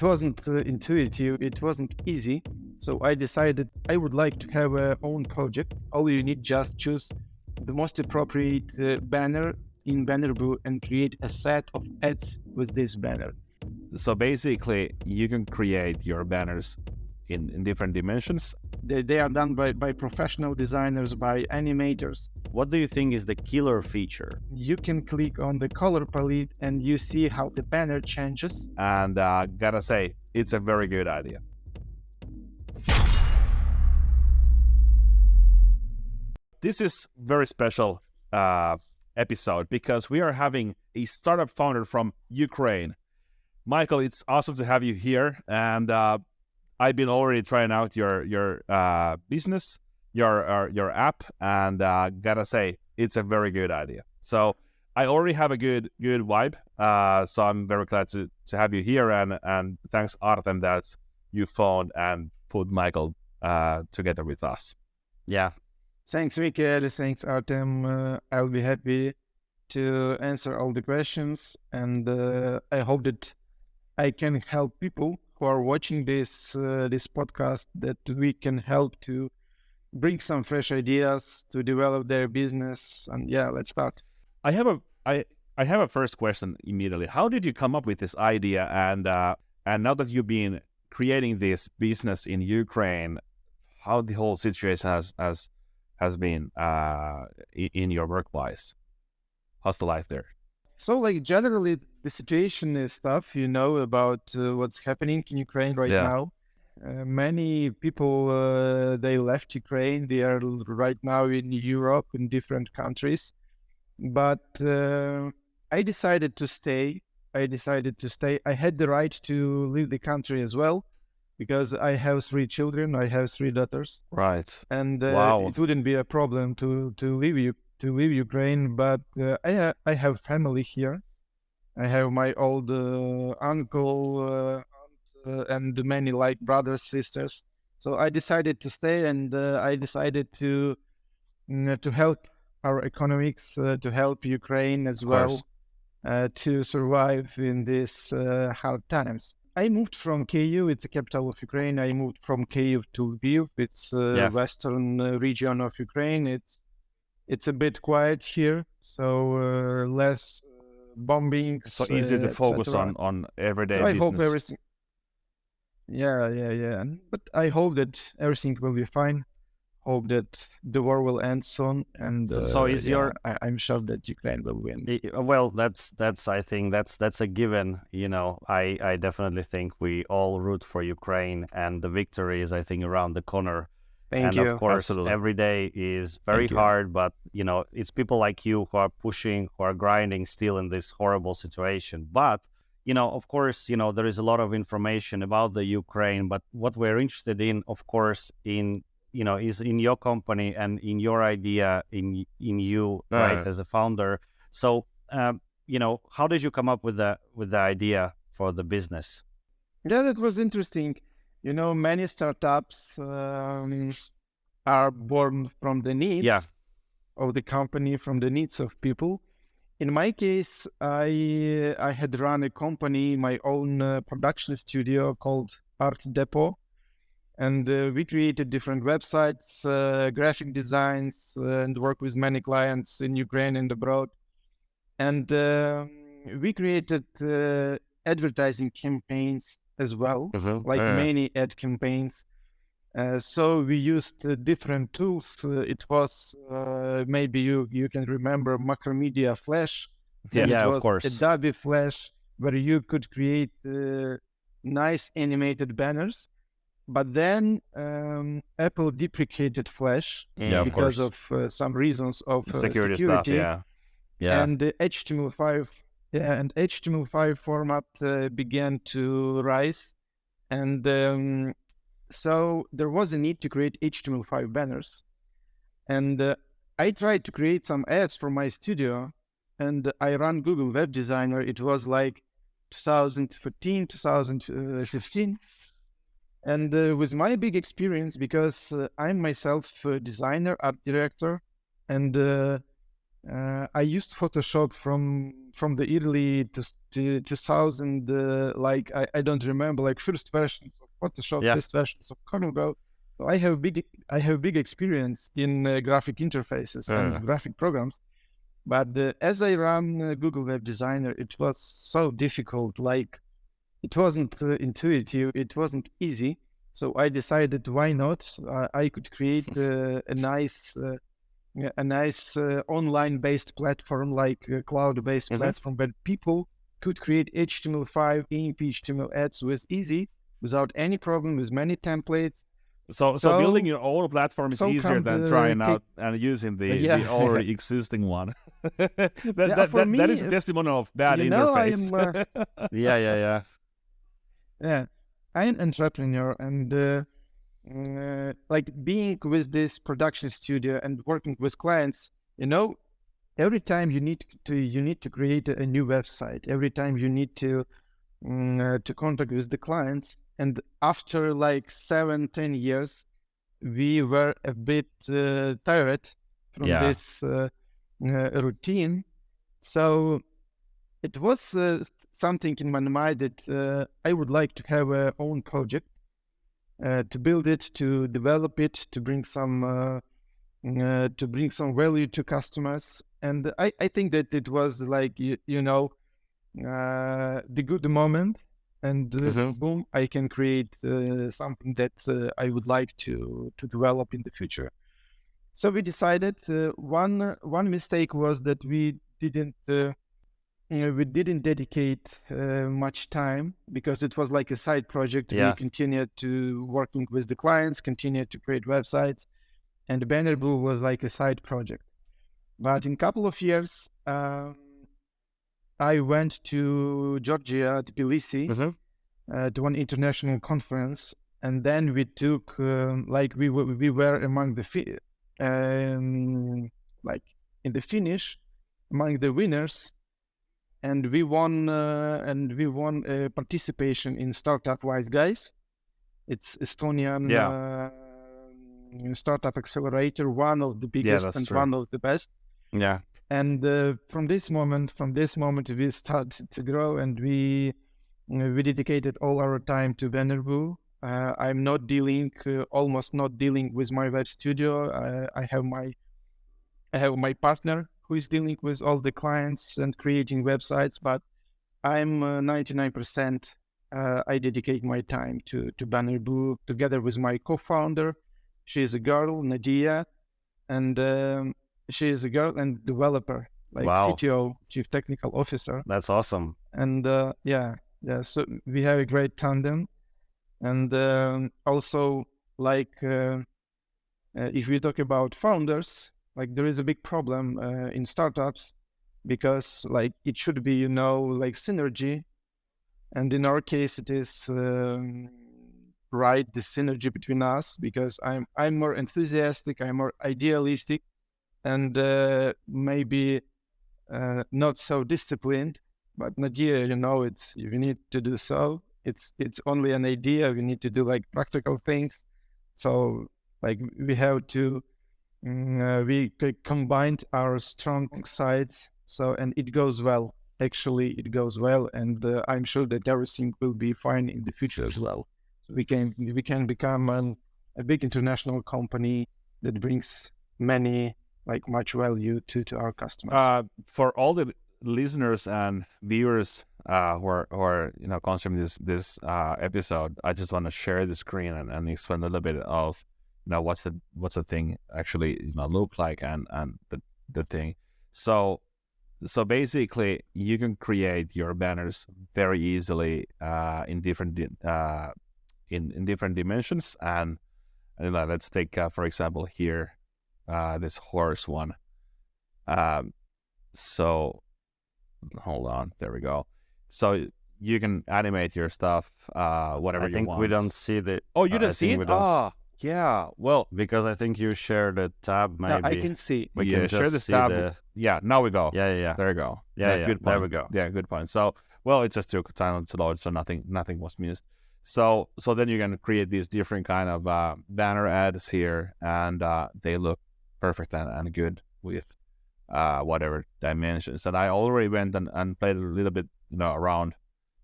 it wasn't intuitive, it wasn't easy. So I decided I would like to have a own project. All you need just choose the most appropriate banner in BannerBoo and create a set of ads with this banner. So basically, you can create your banners in different dimensions. They are done by professional designers, by animators. What do you think is the killer feature? You can click on the color palette and you see how the banner changes. And gotta say, it's a very good idea. This is very special episode because we are having a startup founder from Ukraine. Michael, it's awesome to have you here, and I've been already trying out your business, your app, and gotta say it's a very good idea. So I already have a good vibe. So I'm very glad to have you here, and thanks Artem that you found and put Michael together with us. Yeah. Thanks, Mikael. Thanks, Artem. I'll be happy to answer all the questions, and I hope that I can help people who are watching this podcast, that we can help to bring some fresh ideas to develop their business. And yeah, let's start. I have a first question immediately. How did you come up with this idea? And now that you've been creating this business in Ukraine, how the whole situation has been in your work-wise? How's the life there? So, like, generally, the situation is tough, about what's happening in Ukraine right now. Many people, they left Ukraine. They are right now in Europe, in different countries. But I decided to stay. I had the right to leave the country as well, because I have 3 children. I have 3 daughters. Right. And Wow. it wouldn't be a problem to leave Ukraine. But I have family here. I have my old uncle and many like brothers, sisters. So I decided to stay, and I decided to help our economics, to help Ukraine as well, to survive in these hard times. I moved from Kyiv, it's the capital of Ukraine. I moved from Kyiv to Lviv. It's western region of Ukraine. It's a bit quiet here, so less bombing. So easier to focus on everyday business. I hope everything. Yeah. But I hope that everything will be fine. Hope that the war will end soon, and I'm sure that Ukraine will win. Well, that's I think that's a given. I definitely think we all root for Ukraine, and the victory is, I think, around the corner. Thank you. Of course, Absolutely. Every day is very hard, but it's people like you who are pushing, who are grinding still in this horrible situation. But of course, there is a lot of information about the Ukraine, but what we're interested in, of course, is in your company and in your idea, in you, right, as a founder. So, how did you come up with the idea for the business? Yeah, that was interesting. Many startups are born from the needs of the company, from the needs of people. In my case, I had run a company, my own production studio called Art Depot. And we created different websites, graphic designs, and work with many clients in Ukraine and abroad. And we created advertising campaigns as well, many ad campaigns. So we used different tools. It was, maybe you can remember, Macromedia Flash. Yeah, of course. Adobe Flash, where you could create nice animated banners. But then Apple deprecated Flash because of some reasons of security stuff. Yeah. And the HTML5 format began to rise, and so there was a need to create HTML5 banners. And I tried to create some ads for my studio, and I ran Google Web Designer. It was like 2014, 2015. And with my big experience, because I'm myself a designer, art director, and I used Photoshop from the early to 2000, like I don't remember, like first versions of Photoshop, first versions of CorelDRAW. So I have big experience in graphic interfaces and graphic programs. But as I ran Google Web Designer, it was so difficult. Like it wasn't intuitive, it wasn't easy. So I decided, why not? I could create a nice online-based platform, like a cloud-based platform, where people could create HTML5 GIMP HTML ads without any problem, with many templates. So building your own platform is easier than trying out and using the already existing one. That is a testimonial of bad interface. Yeah, I'm an entrepreneur, and like being with this production studio and working with clients, every time you need to create a new website, every time you need to contact with the clients. And after like 7-10 years, we were a bit tired from this routine. So it was something in my mind that I would like to have a own project, to build it, to develop it, to bring some value to customers. And I think that it was like the good moment, and boom, I can create something that I would like to develop in the future. So we decided, one mistake was that we didn't dedicate much time, because it was like a side project. We continued to working with the clients, continued to create websites, and BannerBoo was like a side project. But in a couple of years, I went to Georgia, Tbilisi, to one international conference, and then we took we were among the like in the finish, among the winners, and we won participation in Startup Wise Guys. It's Estonian startup accelerator, one of the biggest and one of the best. And from this moment we started to grow, and we dedicated all our time to BannerBoo. I'm almost not dealing with my web studio. I have my partner who is dealing with all the clients and creating websites, but I'm 99%. I dedicate my time to BannerBoo together with my co-founder. She is a girl, Nadia, and she is a girl and developer, like CTO, Chief Technical Officer. That's awesome. And so we have a great tandem. And also, like, if we talk about founders, like there is a big problem in startups, because like it should be, like synergy. And in our case, it is the synergy between us, because I'm more enthusiastic, I'm more idealistic, and maybe not so disciplined. But Nadia, you need to do so. It's only an idea. We need to do like practical things. So like we have to we combined our strong sides. So, and it goes well. Actually, it goes well, and I'm sure that everything will be fine in the future as well. So we can become a big international company that brings much value to our customers. For all the listeners and viewers who are consuming this episode, I just want to share the screen and explain a little bit of what's the thing actually look like and the thing. So basically, you can create your banners very easily in different in different dimensions. And let's take for example here this horse one. So hold on, there we go. So you can animate your stuff whatever you want. I think we don't see the. Oh, you didn't see it? Yeah, well, because I think you shared a tab. Maybe I can see. We can share the tab. Yeah, now we go. Yeah. There you go. Yeah, good point. There we go. Yeah, good point. So, well, it just took time to load, so nothing was missed. So then you can create these different kind of banner ads here, and they look perfect and good with whatever dimensions. And I already went and played a little bit, around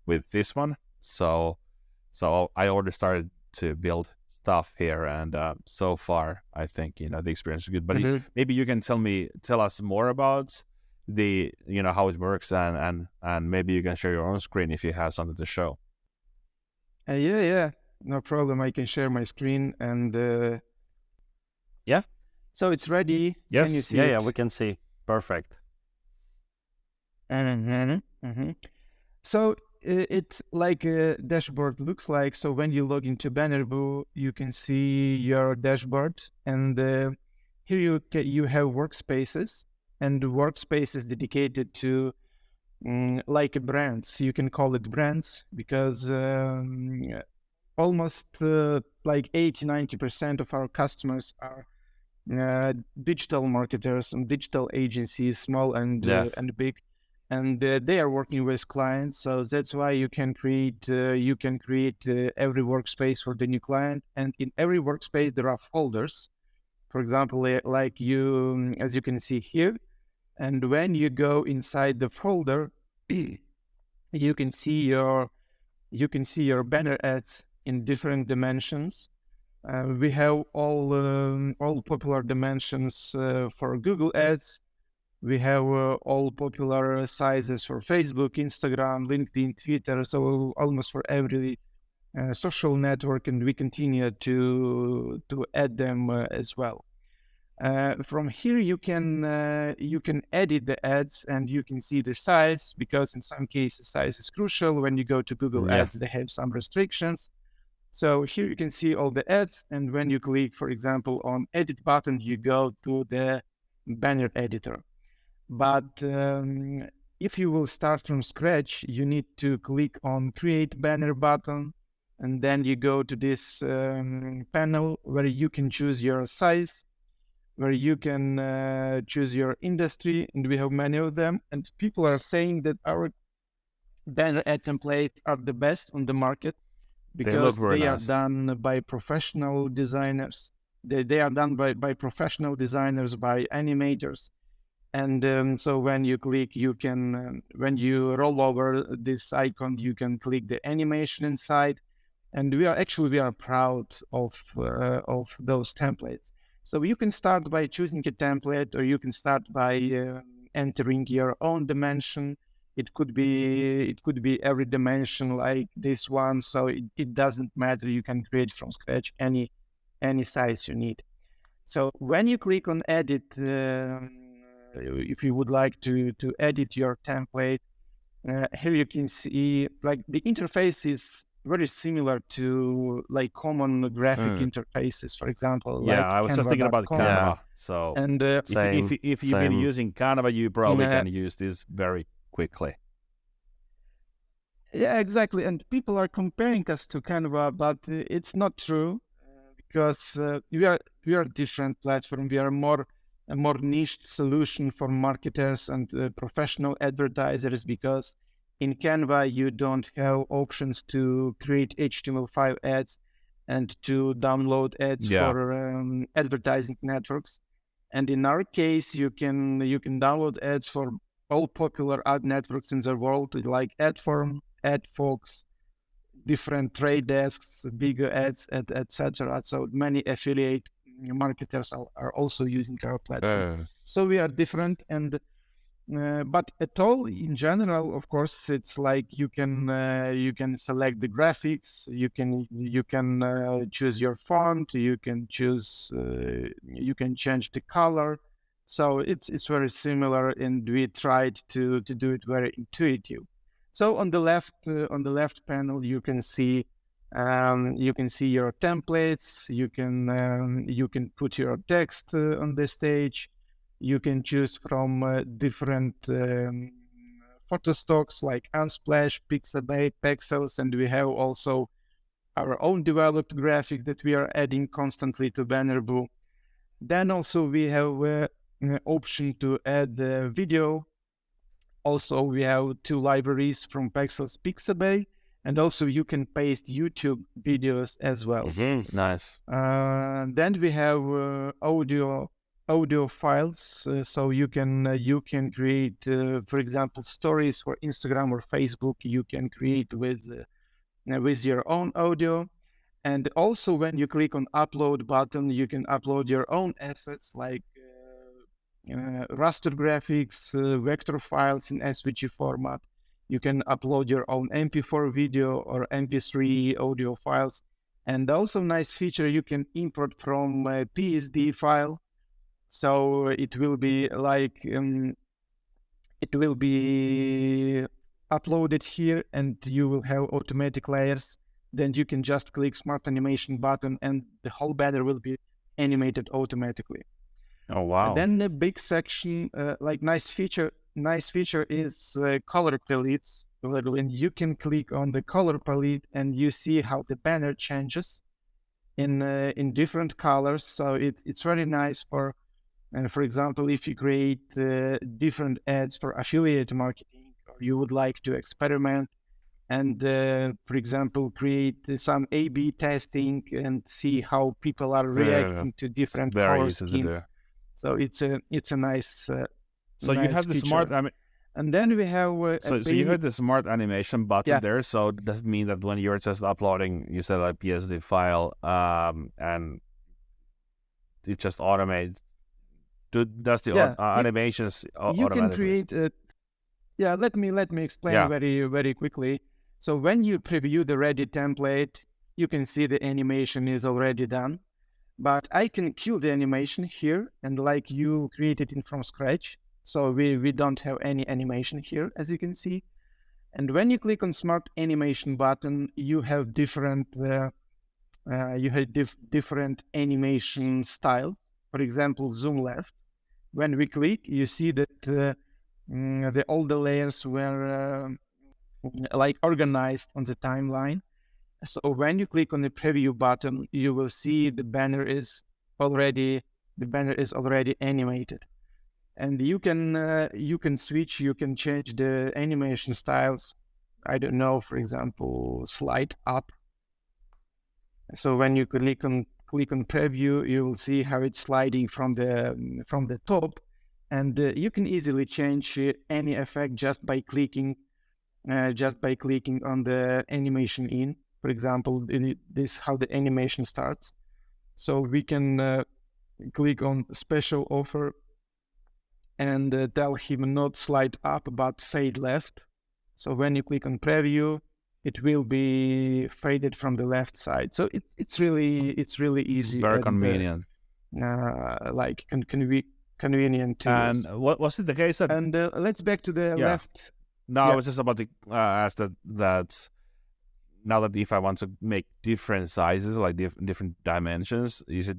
with this one. So I already started to build stuff here, and so far I think the experience is good. But maybe you can tell us more about the how it works, and maybe you can share your own screen if you have something to show. Yeah, no problem. I can share my screen, and yeah. So it's ready. Yes. Can you see Yeah, we can see. Perfect. So it's like a dashboard looks like. So when you log into BannerBoo, you can see your dashboard, and here you have workspaces, and workspaces dedicated to like brands. You can call it brands because almost like 80-90% of our customers are digital marketers and digital agencies, small and big, and they are working with clients. So that's why you can create every workspace for the new client, and in every workspace there are folders. For example, like you, as you can see here, and when you go inside the folder, you can see your banner ads in different dimensions. We have all popular dimensions for Google Ads. We have all popular sizes for Facebook, Instagram, LinkedIn, Twitter. So almost for every social network, and we continue to add them as well. From here, you can edit the ads, and you can see the size, because in some cases size is crucial. When you go to Google Ads, they have some restrictions. So here you can see all the ads, and when you click, for example, on edit button, you go to the banner editor. But if you will start from scratch, you need to click on create banner button, and then you go to this panel where you can choose your size, where you can choose your industry, and we have many of them. And people are saying that our banner ad templates are the best on the market, because they are done by professional designers. They are done by professional designers, by animators. And so when you click, you can, when you roll over this icon, you can click the animation inside. And we are proud of those templates. So you can start by choosing a template, or you can start by entering your own dimension. It could be every dimension like this one, so it doesn't matter. You can create from scratch any size you need. So when you click on edit, if you would like to edit your template, here you can see like the interface is very similar to like common graphic interfaces, for example. Yeah, like I was just thinking about Canva. So and if you've been using Canva, you probably can use this very quickly. Yeah, exactly. And people are comparing us to Canva, but it's not true, because we are a different platform. We are a more niched solution for marketers and professional advertisers, because in Canva you don't have options to create HTML5 ads and to download ads for advertising networks. And in our case, you can download ads for all popular ad networks in the world, like Adform, AdFox, different trade desks, bigger ads, etc. So many affiliate marketers are also using our platform. So we are different, and but at all in general, of course, it's like you can select the graphics, you can choose your font, you can choose you can change the color. So it's very similar, and we tried to do it very intuitive. So on the left panel, you can see your templates. You can put your text on the stage. You can choose from different photo stocks like Unsplash, Pixabay, Pexels, and we have also our own developed graphic that we are adding constantly to BannerBoo. Then also we have an option to add video. Also, we have two libraries from Pexels, Pixabay, and also you can paste YouTube videos as well. Nice. Then we have audio audio files, so you can create, for example, stories for Instagram or Facebook. You can create with your own audio. And also, when you click on upload button, you can upload your own assets like raster graphics, vector files in SVG format. You can upload your own MP4 video or MP3 audio files. And also nice feature, you can import from a PSD file. So it will be like, it will be uploaded here and you will have automatic layers. Then you can just click Smart Animation button and the whole banner will be animated automatically. Oh, wow. And then the big section, like nice feature is color palettes. When you can click on the color palette and you see how the banner changes in different colors. So it's very nice for example, if you create different ads for affiliate marketing, or you would like to experiment and, for example, create some A/B testing and see how people are reacting to different color schemes. So it's a nice. So nice you have the feature. smart. And then we have. So you have the smart animation button there. So does it mean that when you're just uploading, you said a PSD file, and it just automates? Does the animations automatically? You can create. Let me explain very quickly. So when you preview the ready template, you can see the animation is already done. But I can kill the animation here, and like you created it from scratch. So we don't have any animation here, as you can see. And when you click on Smart Animation button, you have different different animation styles. For example, zoom left. When we click, you see that all the layers were like organized on the timeline. So when you click on the preview button, you will see the banner is already animated, and you can switch, you can change the animation styles. I don't know, for example, slide up. So when you click on preview, you will see how it's sliding from the top, and you can easily change any effect just by clicking on the animation in. For example, this how the animation starts. So we can click on special offer and tell him not slide up but fade left. So when you click on preview, it will be faded from the left side. So it's really easy. Very convenient. Like convenient tools. And what was it the case that? And let's back to the left. No, I was just about to ask that. Now that if I want to make different sizes, like different dimensions, is it,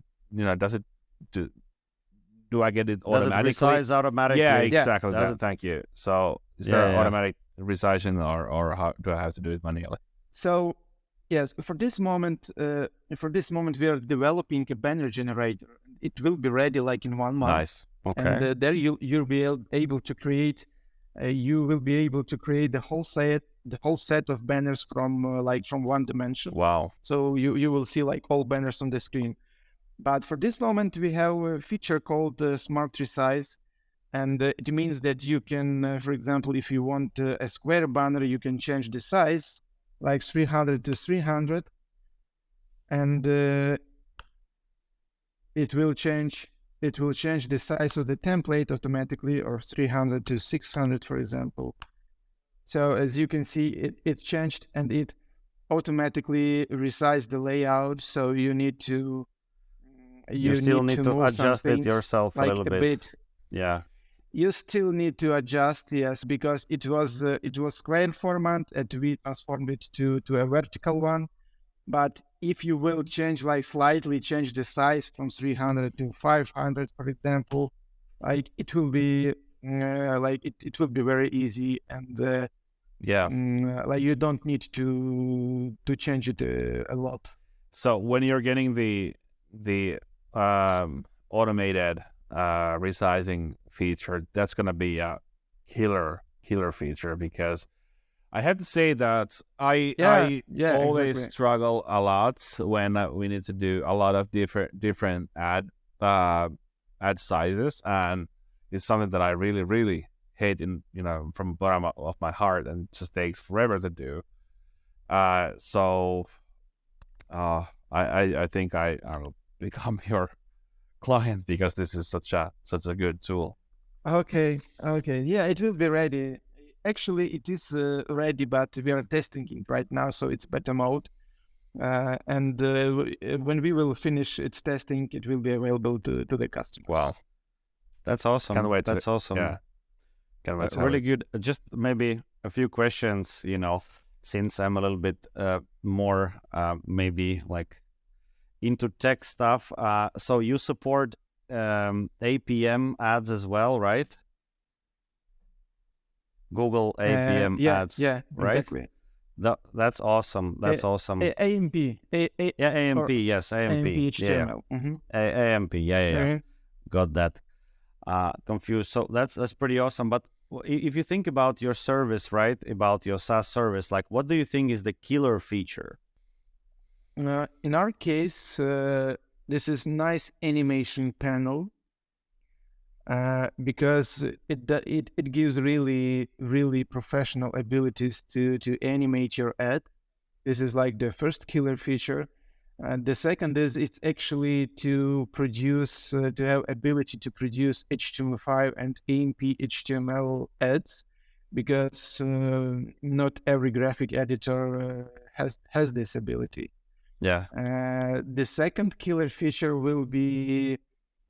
does it do I get it automatically? Does it resize automatically? Yeah, exactly. Thank you. So is there automatic resizing, or how do I have to do it manually? So yes, for this moment we are developing a banner generator. It will be ready like in 1 month. Nice. Okay. And there you'll be able to create. You will be able to create the whole set of banners from one dimension. Wow. So you will see like all banners on the screen. But for this moment, we have a feature called Smart Resize, and it means that you can, for example, if you want a square banner, you can change the size, like 300 to 300, and it will change the size of the template automatically, or 300 to 600, for example. So as you can see, it changed, and it automatically resized the layout. So you need to you still need to adjust it yourself like a little bit. Yeah. You still need to adjust, yes, because it was square format, and we transformed it to a vertical one. But if you will slightly change the size from 300 to 500, for example, like it will be it will be very easy, and like you don't need to change it a lot. So when you're getting the automated resizing feature, that's gonna be a killer feature, because I have to say that I always struggle a lot when we need to do a lot of different ad ad sizes, and it's something that I really, really hate from the bottom of my heart, and it just takes forever to do. So I think I'll become your client because this is such a good tool. Okay. Yeah, it will be ready. Actually, it is ready, but we are testing it right now, so it's beta mode. And when we will finish its testing, it will be available to the customers. Wow, that's awesome. Can't wait. That's awesome. Yeah, can't wait. Really good. Just maybe a few questions. Since I'm a little bit more maybe like into tech stuff. So you support APM ads as well, right? Google APM ads. Yeah, right? Exactly. That's awesome. That's awesome. AMP. AMP, yes, AMP. HTML. Yeah. AMP, yeah. Got that. Confused. So that's pretty awesome. But if you think about your service, right, about your SaaS service, like what do you think is the killer feature? In our case, this is nice animation panel because it gives really professional abilities to animate your ad. This is like the first killer feature. And the second is it's actually to produce, to have ability to produce HTML5 and AMP HTML ads, because not every graphic editor has this ability. Yeah. The second killer feature will be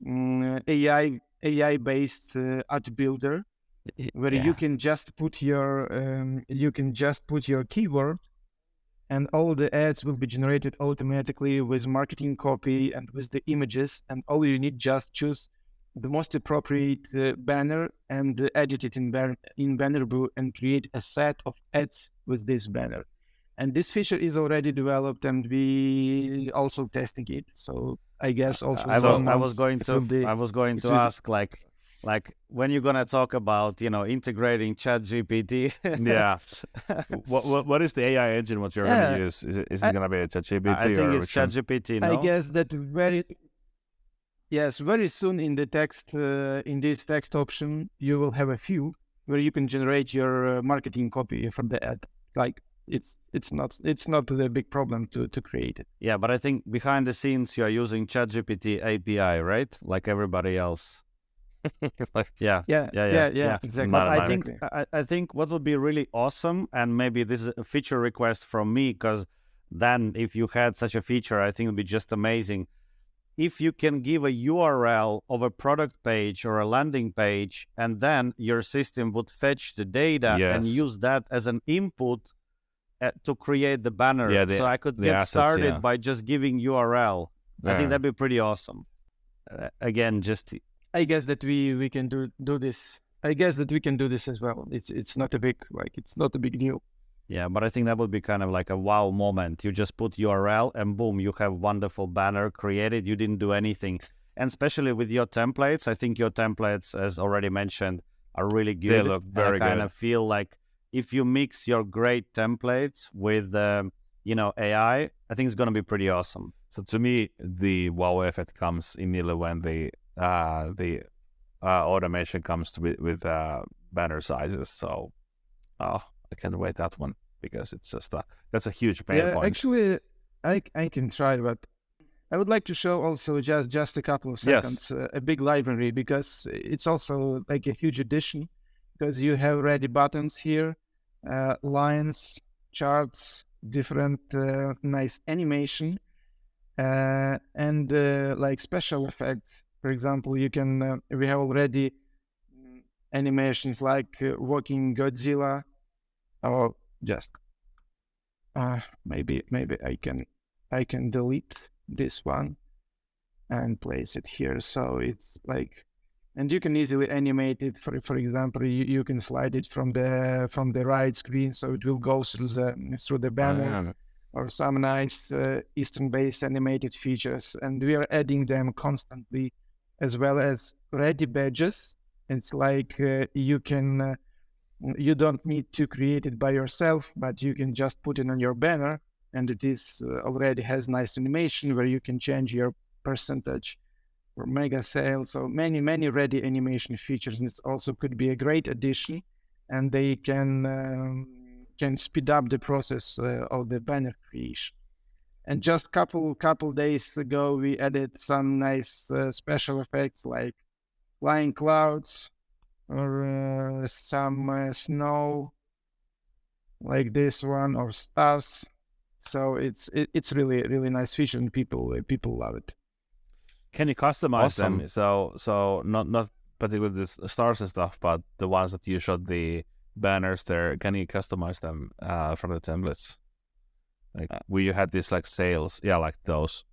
AI based ad builder, where you can just put your keyword, and all the ads will be generated automatically with marketing copy and with the images, and all you need just choose the most appropriate banner and edit it in BannerBoo and create a set of ads with this banner. And this feature is already developed, and we also testing it. So I guess also I was going to ask like when you're gonna talk about integrating ChatGPT. Yeah. What is the AI engine? What you're gonna use? Is it gonna be a ChatGPT? I think it's ChatGPT. No? I guess that very soon in the text in this text option you will have a field where you can generate your marketing copy from the ad. Like it's not the big problem to create it. Yeah, but I think behind the scenes you are using ChatGPT API, right? Like everybody else. Yeah, exactly. But I think what would be really awesome, and maybe this is a feature request from me, because then if you had such a feature, I think it would be just amazing. If you can give a URL of a product page or a landing page, and then your system would fetch the data and use that as an input to create the banner. So I could get started by just giving URL. I think that'd be pretty awesome. Again, just I guess that we can do this. I guess that we can do this as well. It's not a big deal. Yeah, but I think that would be kind of like a wow moment. You just put URL and boom, you have wonderful banner created. You didn't do anything. And especially with your templates, I think your templates, as already mentioned, are really good. They look very good. I kind of feel like if you mix your great templates with AI, I think it's going to be pretty awesome. So to me, the wow effect comes immediately when the automation comes with banner sizes. So I can't wait that one, because it's just that's a huge pain point. Actually, I can try, but I would like to show also just a couple of seconds a big library, because it's also like a huge addition, because you have ready buttons here, lines, charts, different nice animation, and like special effects. For example, you can we have already animations like walking Godzilla, or just maybe I can delete this one and place it here. So it's like, and you can easily animate it. For example, you can slide it from the right screen, so it will go through the banner, or some nice Eastern-based animated features, and we are adding them constantly, as well as ready badges. It's like you can you don't need to create it by yourself, but you can just put it on your banner, and it is already has nice animation where you can change your percentage or mega sale. So many ready animation features, and it also could be a great addition, and they can speed up the process of the banner creation. And just couple days ago, we added some nice special effects like flying clouds or some snow, like this one, or stars. So it's really nice feature, and people love it. Can you customize them? So not particularly the stars and stuff, but the ones that you showed the banners there. Can you customize them from the templates? Like where you had this like sales, like those.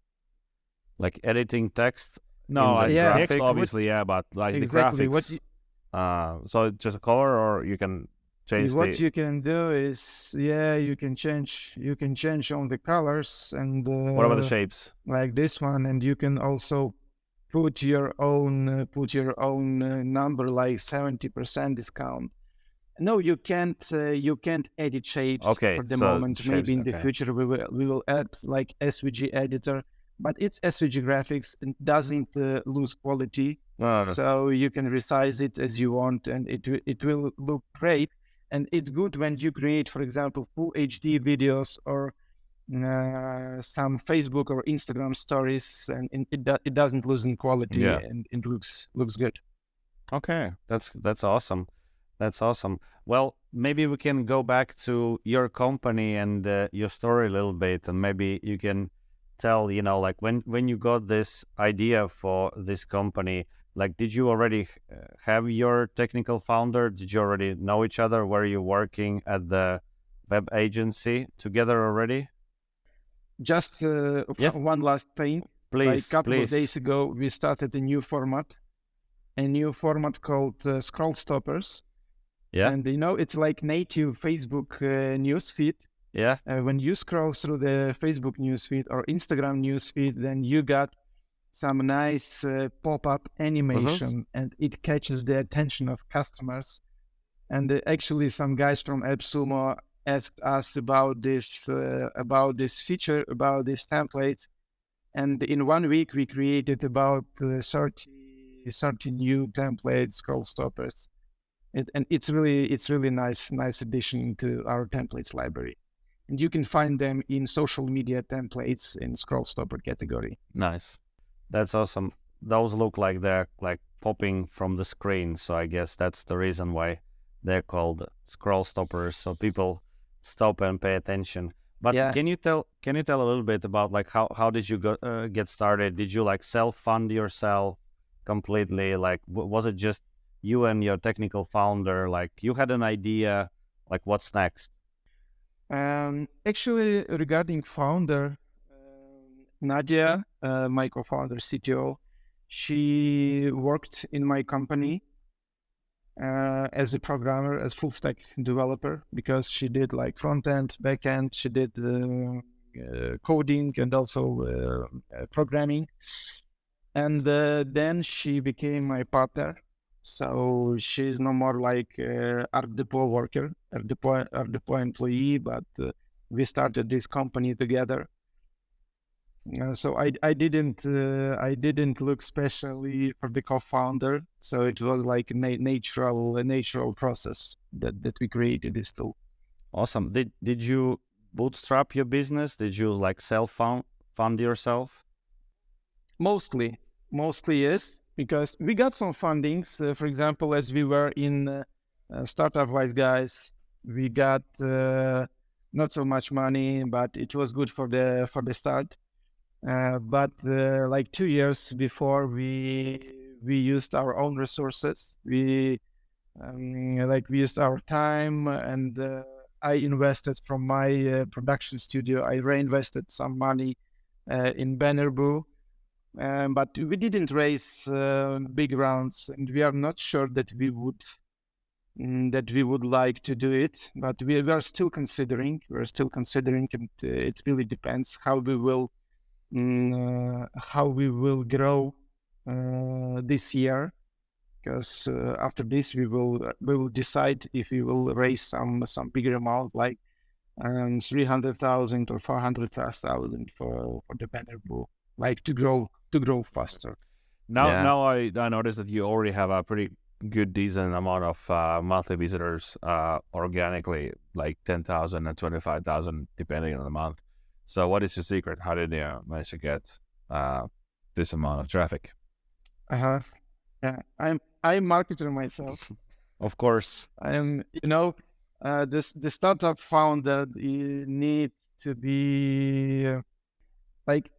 Like editing text. No, like graphic, text obviously, but like exactly, the graphics. So just a color, or you can change. What you can do is, you can change on the colors, and what about the shapes? Like this one, and you can also put your own number, like 70% discount. No, you can't edit shapes for the moment. Shapes, maybe in the future we will add like SVG editor, but it's SVG graphics and doesn't lose quality. So you can resize it as you want, and it will look great. And it's good when you create, for example, full HD videos or some Facebook or Instagram stories, and it doesn't lose in quality, and it looks good. Okay, that's awesome. That's awesome. Well, maybe we can go back to your company and your story a little bit, and maybe you can tell, like when you got this idea for this company, like did you already have your technical founder? Did you already know each other? Were you working at the web agency together already? Just one last thing. Please, like a couple of days ago, we started a new format called Scroll Stoppers. Yeah. And it's like native Facebook newsfeed. Yeah. When you scroll through the Facebook newsfeed or Instagram newsfeed, then you got some nice pop-up animation, and it catches the attention of customers. And actually, some guys from AppSumo asked us about this feature, about this template. And in 1 week, we created about 30 new templates, scroll stoppers. And it's really nice addition to our templates library. And you can find them in social media templates in scroll stopper category. Nice. That's awesome. Those look like they're like popping from the screen. So I guess that's the reason why they're called scroll stoppers. So people stop and pay attention. But can you tell a little bit about like how did you get started? Did you like self-fund yourself completely? Like was it just you and your technical founder, like you had an idea, like what's next? Actually, regarding founder, Nadia, my co-founder, CTO, she worked in my company as a programmer, as full stack developer, because she did like front end, back end, she did coding and also programming. And then she became my partner. So she's no more like Art Depot worker, Art Depot employee, but we started this company together. So I didn't look specially for the co-founder. So it was like a natural process that we created this tool. Awesome. Did you bootstrap your business? Did you like fund yourself? Mostly yes, because we got some fundings. For example, as we were in Startup Wise Guys, we got not so much money, but it was good for the start. But like 2 years before, we used our own resources. We used our time, and I invested from my production studio. I reinvested some money in BannerBoo. But we didn't raise big rounds, and we are not sure that we would like to do it. But we are still considering. And it really depends how we will grow this year. Because after this, we will decide if we will raise some bigger amount, like 300,000 or 400,000 for the BannerBoo, like to grow faster. Now I noticed that you already have a pretty good, decent amount of monthly visitors organically, like 10,000 and 25,000 depending on the month. So what is your secret? How did you manage to get this amount of traffic? Yeah, I'm marketer myself. Of course. I'm, the startup found that you need to be like,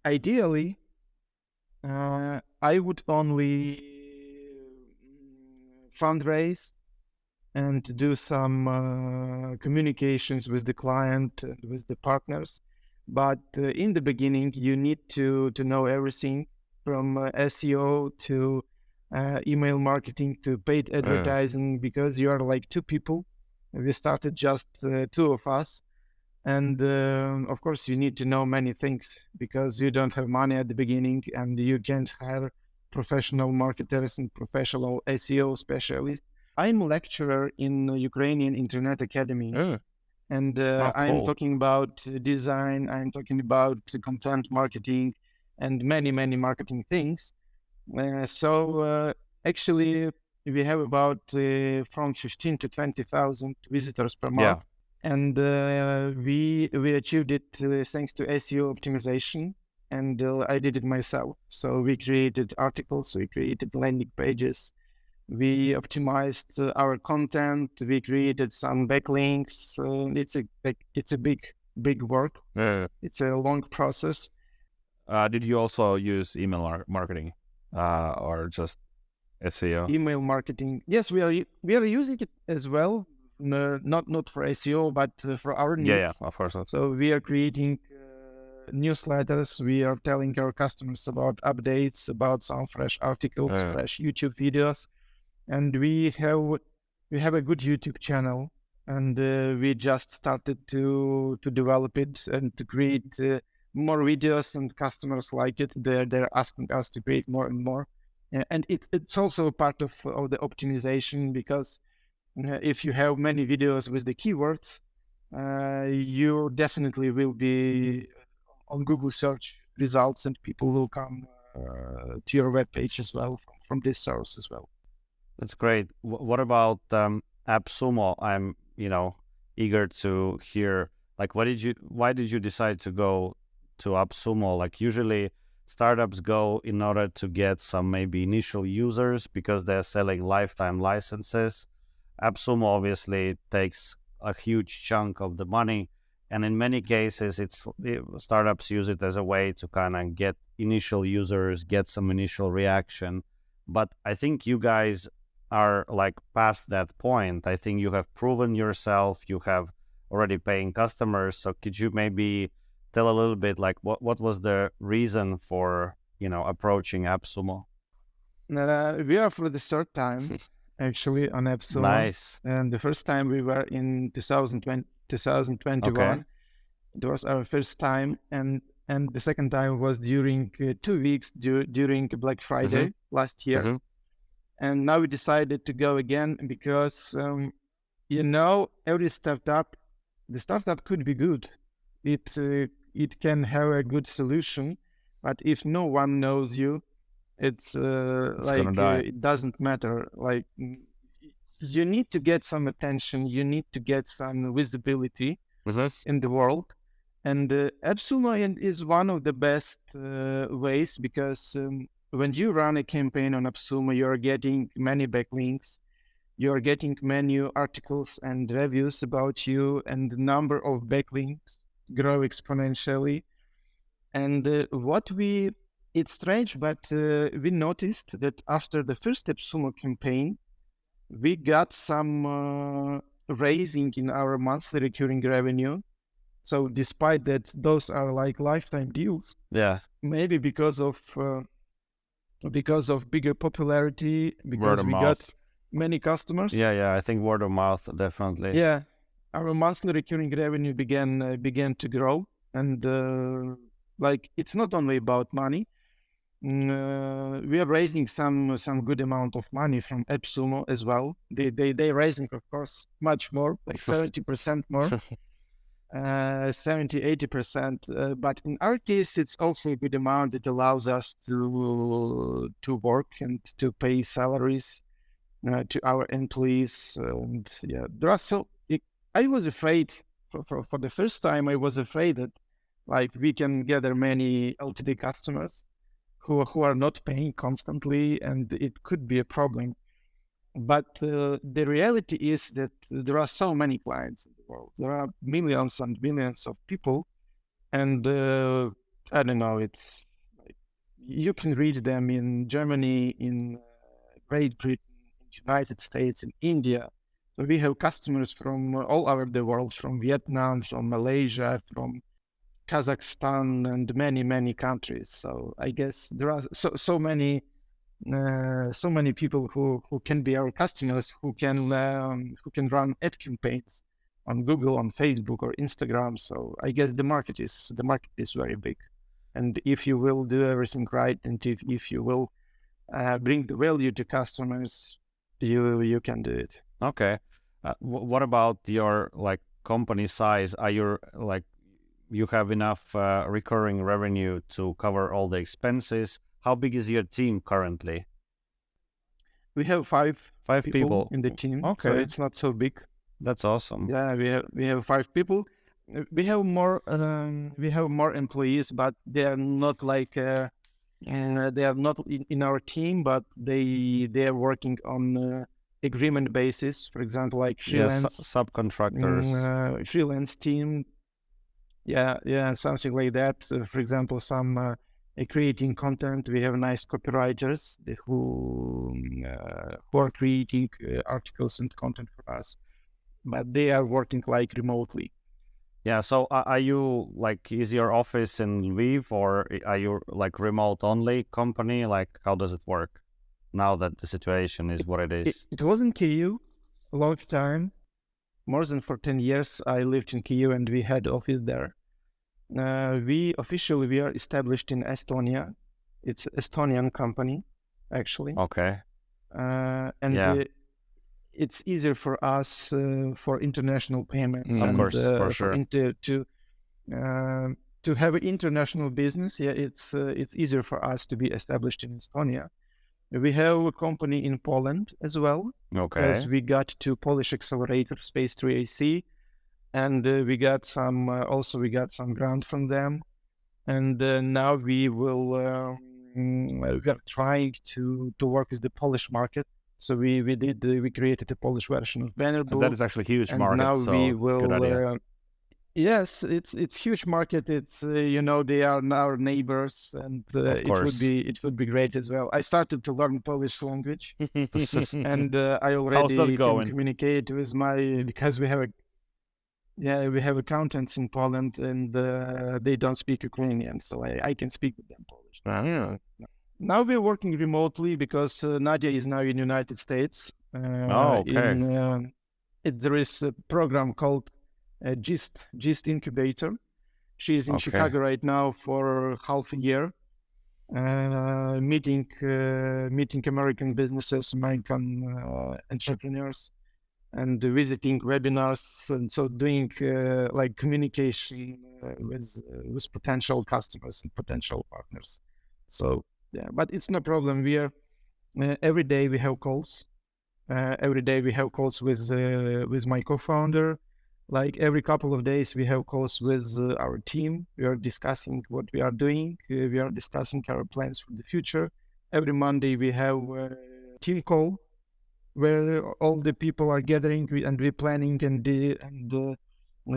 ideally, I would only fundraise and do some communications with the client and with the partners. But in the beginning, you need to know everything from SEO to email marketing to paid advertising, because you are like two people. We started just two of us. And of course, you need to know many things because you don't have money at the beginning and you can't hire professional marketers and professional SEO specialists. I'm a lecturer in Ukrainian Internet Academy. And cool. I'm talking about design, I'm talking about content marketing and many, many marketing things. Actually, we have about from 15 to 20,000 visitors per month. Yeah. And we achieved it thanks to SEO optimization, and I did it myself. So we created articles, we created landing pages, we optimized our content, we created some backlinks. It's a big work. It's a long process. Did you also use email marketing or just SEO? Email marketing. Yes, we are using it as well. Not for SEO, but for our needs. Yeah, of course. So we are creating newsletters. We are telling our customers about updates, about some fresh articles, fresh YouTube videos, and we have a good YouTube channel, and we just started to develop it and to create more videos, and customers like it. They're asking us to create more and more, and it's also a part of the optimization, because if you have many videos with the keywords, you definitely will be on Google search results, and people will come to your webpage as well from this source as well. That's great. What about AppSumo? I'm eager to hear. Like, why did you decide to go to AppSumo? Like, usually startups go in order to get some maybe initial users because they're selling lifetime licenses. AppSumo obviously takes a huge chunk of the money, and in many cases, startups use it as a way to kind of get initial users, get some initial reaction. But I think you guys are like past that point. I think you have proven yourself. You have already paying customers. So could you maybe tell a little bit like what was the reason for approaching AppSumo? We are for the third time. Actually, on AppSumo. Nice. And the first time we were in 2021. Okay. It was our first time, and the second time was during 2 weeks during Black Friday last year. And now we decided to go again because every startup, the startup could be good. It can have a good solution, but if no one knows you, it's it doesn't matter. Like, you need to get some attention, you need to get some visibility in the world, and AppSumo is one of the best ways, because when you run a campaign on AppSumo, you're getting many backlinks, you're getting many articles and reviews about you, and the number of backlinks grow exponentially. And it's strange, but we noticed that after the first AppSumo campaign, we got some raising in our monthly recurring revenue. So despite that, those are like lifetime deals. Yeah. Maybe because of bigger popularity, because we got many customers. Yeah. I think word of mouth, definitely. Yeah, our monthly recurring revenue began to grow, and it's not only about money. We are raising some good amount of money from AppSumo as well. They raising, of course, much more, like 70% more. 70-80%. But in our case, it's also a good amount that allows us to work and to pay salaries to our employees. And yeah, there are I was afraid for the first time. I was afraid that like we can gather many LTD customers who are not paying constantly, and it could be a problem. But the reality is that there are so many clients in the world. There are millions and millions of people, and I don't know. It's like you can reach them in Germany, in Great Britain, in United States, in India. So we have customers from all over the world, from Vietnam, from Malaysia, from Kazakhstan, and many countries. So I guess there are so many people who can be our customers, who can run ad campaigns on Google, on Facebook, or Instagram. So I guess the market is very big, and if you will do everything right, and if you will bring the value to customers, you can do it. Okay. What about your like company size? Are you have enough recurring revenue to cover all the expenses? How big is your team currently? We have five people in the team. Okay. So it's not so big. That's awesome. Yeah, we have 5 people. We have more employees, but they are not like they are not in our team, but they are working on agreement basis. For example, like freelance subcontractors, freelance team. Yeah, something like that. For example, some creating content. We have nice copywriters who are creating articles and content for us, but they are working like remotely. Yeah. So are you like, is your office in Lviv, or are you like remote only company? Like, how does it work now that the situation is what it is? It was in Kyiv a long time. More than for 10 years, I lived in Kyiv, and we had office there. We are established in Estonia. It's an Estonian company, actually. Okay. It's easier for us for international payments. Of course, for sure. To have an international business, it's easier for us to be established in Estonia. We have a company in Poland as well. Okay. Because we got 2 Polish accelerators, Space 3 AC, and we got some grant from them. And now we are trying to work with the Polish market. So we created a Polish version of BannerBoo. And that is actually a huge market. Now so we will. Good idea. Yes, it's huge market. It's they are our neighbors, and it would be great as well. I started to learn Polish language, and I already can communicate with because we have accountants in Poland, and they don't speak Ukrainian, so I can speak with them Polish. Yeah. Now we're working remotely because Nadia is now in the United States. Okay. There is a program called GIST Incubator. She is in Chicago right now for half a year, meeting American businesses, American entrepreneurs, and visiting webinars, and so doing like communication with potential customers and potential partners. So yeah, but it's no problem. We are every day we have calls. Every day we have calls with my co-founder. Like every couple of days we have calls with our team. We are discussing what we are doing. We are discussing our plans for the future. Every Monday we have a team call where all the people are gathering, and we're planning and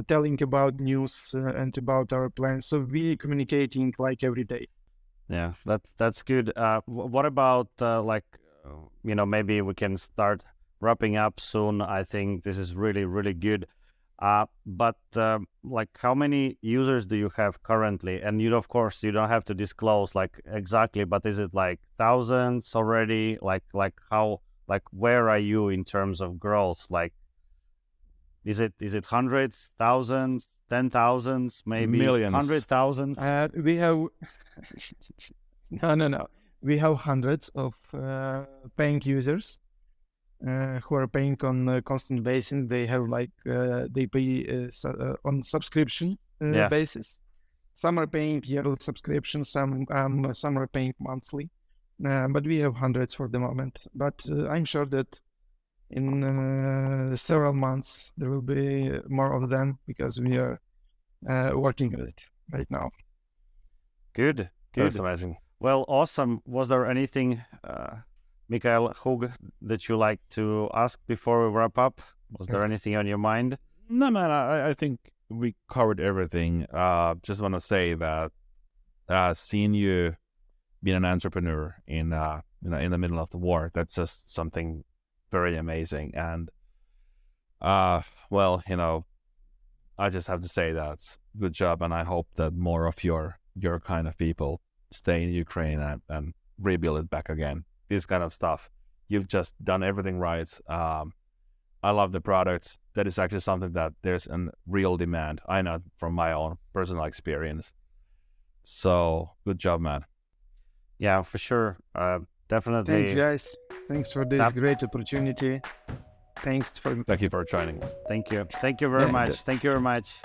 telling about news and about our plans. So we're communicating like every day. Yeah, that's good. What about maybe we can start wrapping up soon. I think this is really, really good. But like, how many users do you have currently? And of course, you don't have to disclose like exactly, but is it like thousands already? Like how, like, where are you in terms of growth? Like, is it hundreds, thousands, 10,000s, maybe millions, 100,000s? We have no. We have hundreds of paying users. who are paying on a constant basis. They have like they pay on subscription basis. Some are paying yearly subscription, some are paying monthly. But we have hundreds for the moment. But I'm sure that in several months there will be more of them because we are working on it right now. Good. That's amazing. Well, awesome. Was there anything, Mikael Hugg, that you like to ask before we wrap up? Was there anything on your mind? No, man. I think we covered everything. Just want to say that seeing you being an entrepreneur in in the middle of the war, that's just something very amazing. And well, I just have to say that's good job, and I hope that more of your kind of people stay in Ukraine and rebuild it back again. This kind of stuff. You've just done everything right. I love the products. That is actually something that there's a real demand. I know from my own personal experience. So good job, man. Yeah, for sure. Definitely. Thanks, guys. Thanks for this great opportunity. Thank you for joining. Thank you very much. Thank you very much.